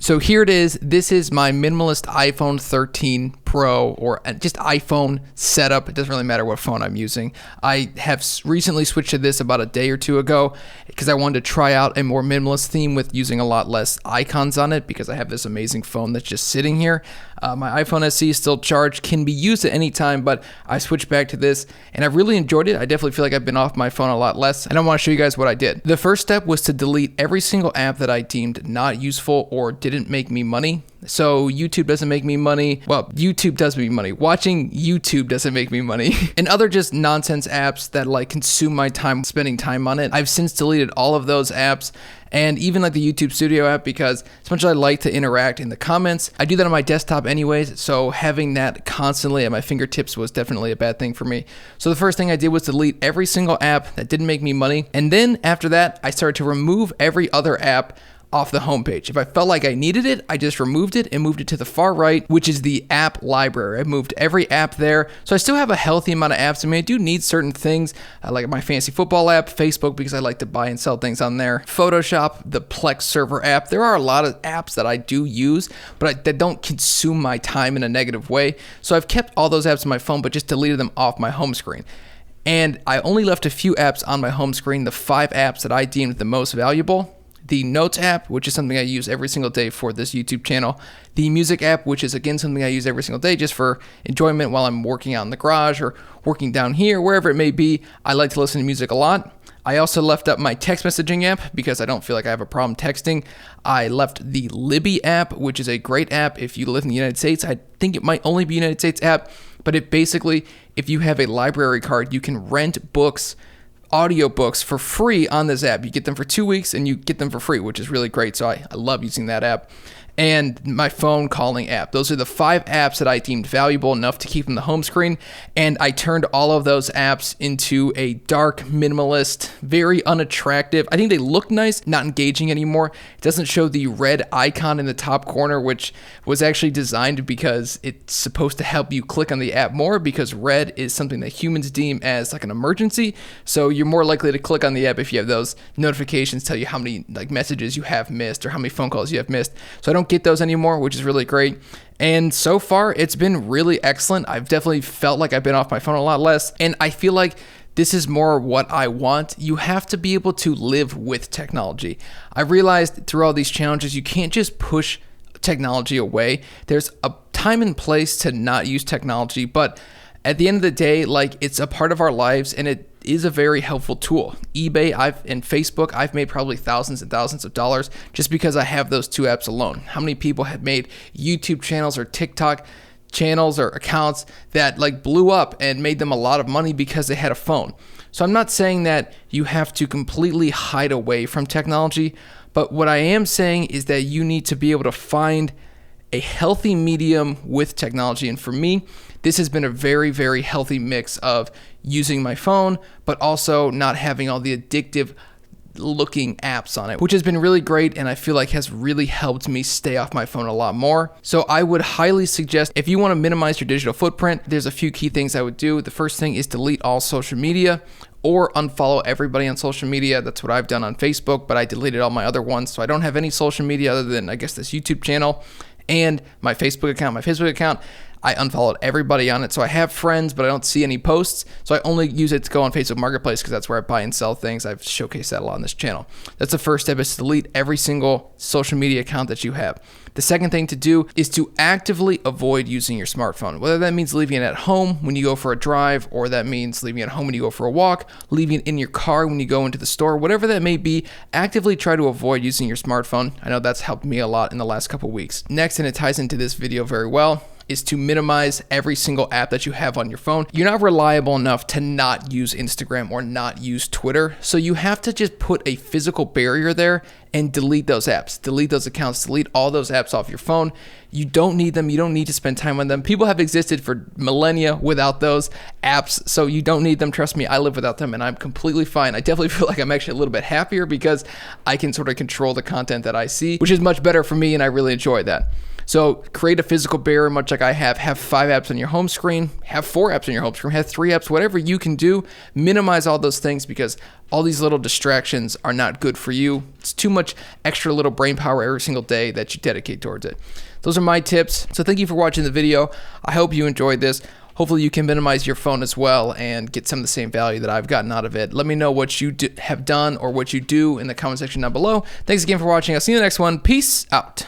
So here it is. This is my minimalist iPhone 13 Pro, or just iPhone setup. It doesn't really matter what phone I'm using. I have recently switched to this about a day or two ago because I wanted to try out a more minimalist theme with using a lot less icons on it, because I have this amazing phone that's just sitting here. My iPhone SE is still charged, can be used at any time, but I switched back to this and I really enjoyed it. I definitely feel like I've been off my phone a lot less, and I want to show you guys what I did. The first step was to delete every single app that I deemed not useful or didn't make me money. So YouTube doesn't make me money. Well, YouTube does make me money. Watching YouTube doesn't make me money. And other just nonsense apps that like consume my time spending time on it. I've since deleted all of those apps, and even like the YouTube Studio app, because as much as I like to interact in the comments, I do that on my desktop anyways, so having that constantly at my fingertips was definitely a bad thing for me. So the first thing I did was delete every single app that didn't make me money, and then after that, I started to remove every other app off the homepage. If I felt like I needed it, I just removed it and moved it to the far right, which is the app library. I moved every app there. So I still have a healthy amount of apps. I mean, I do need certain things, like my fantasy football app, Facebook, because I like to buy and sell things on there, Photoshop, the Plex server app. There are a lot of apps that I do use, but that don't consume my time in a negative way. So I've kept all those apps on my phone, but just deleted them off my home screen. And I only left a few apps on my home screen, the 5 apps that I deemed the most valuable. The Notes app, which is something I use every single day for this YouTube channel. The Music app, which is again something I use every single day just for enjoyment while I'm working out in the garage or working down here, wherever it may be. I like to listen to music a lot. I also left up my text messaging app because I don't feel like I have a problem texting. I left the Libby app, which is a great app if you live in the United States. I think it might only be a United States app, but it basically, if you have a library card, you can rent books, audiobooks for free on this app. You get them for 2 weeks and you get them for free, which is really great. So I love using that app. And my phone calling app. Those are the 5 apps that I deemed valuable enough to keep on the home screen. And I turned all of those apps into a dark, minimalist, very unattractive. I think they look nice, not engaging anymore. It doesn't show the red icon in the top corner, which was actually designed because it's supposed to help you click on the app more, because red is something that humans deem as like an emergency. So you're more likely to click on the app if you have those notifications tell you how many like messages you have missed or how many phone calls you have missed. So I don't get those anymore, which is really great. And so far, it's been really excellent. I've definitely felt like I've been off my phone a lot less, and I feel like this is more what I want. You have to be able to live with technology. I realized through all these challenges, you can't just push technology away. There's a time and place to not use technology, but at the end of the day, like, it's a part of our lives, and it is a very helpful tool. eBay and Facebook, I've made probably thousands and thousands of dollars just because I have those 2 apps alone. How many people have made YouTube channels or TikTok channels or accounts that like blew up and made them a lot of money because they had a phone? So I'm not saying that you have to completely hide away from technology, but what I am saying is that you need to be able to find a healthy medium with technology. And for me, this has been a very, very healthy mix of using my phone, but also not having all the addictive looking apps on it, which has been really great, and I feel like has really helped me stay off my phone a lot more. So I would highly suggest, if you want to minimize your digital footprint, there's a few key things I would do. The first thing is delete all social media or unfollow everybody on social media. That's what I've done on Facebook, but I deleted all my other ones, so I don't have any social media other than, I guess, this YouTube channel and my Facebook account. My Facebook account, I unfollowed everybody on it. So I have friends, but I don't see any posts. So I only use it to go on Facebook Marketplace because that's where I buy and sell things. I've showcased that a lot on this channel. That's the first step, is to delete every single social media account that you have. The second thing to do is to actively avoid using your smartphone, whether that means leaving it at home when you go for a drive, or that means leaving it at home when you go for a walk, leaving it in your car when you go into the store, whatever that may be. Actively try to avoid using your smartphone. I know that's helped me a lot in the last couple weeks. Next, and it ties into this video very well, is to minimize every single app that you have on your phone. You're not reliable enough to not use Instagram or not use Twitter. So you have to just put a physical barrier there and delete those apps, delete those accounts, delete all those apps off your phone. You don't need them. You don't need to spend time on them. People have existed for millennia without those apps, so you don't need them. Trust me, I live without them and I'm completely fine. I definitely feel like I'm actually a little bit happier because I can sort of control the content that I see, which is much better for me, and I really enjoy that. So create a physical barrier, much like I have 5 apps on your home screen, have 4 apps on your home screen, have 3 apps, whatever you can do. Minimize all those things because all these little distractions are not good for you. It's too much extra little brain power every single day that you dedicate towards it. Those are my tips. So thank you for watching the video. I hope you enjoyed this. Hopefully you can minimize your phone as well and get some of the same value that I've gotten out of it. Let me know what you have done or what you do in the comment section down below. Thanks again for watching. I'll see you in the next one. Peace out.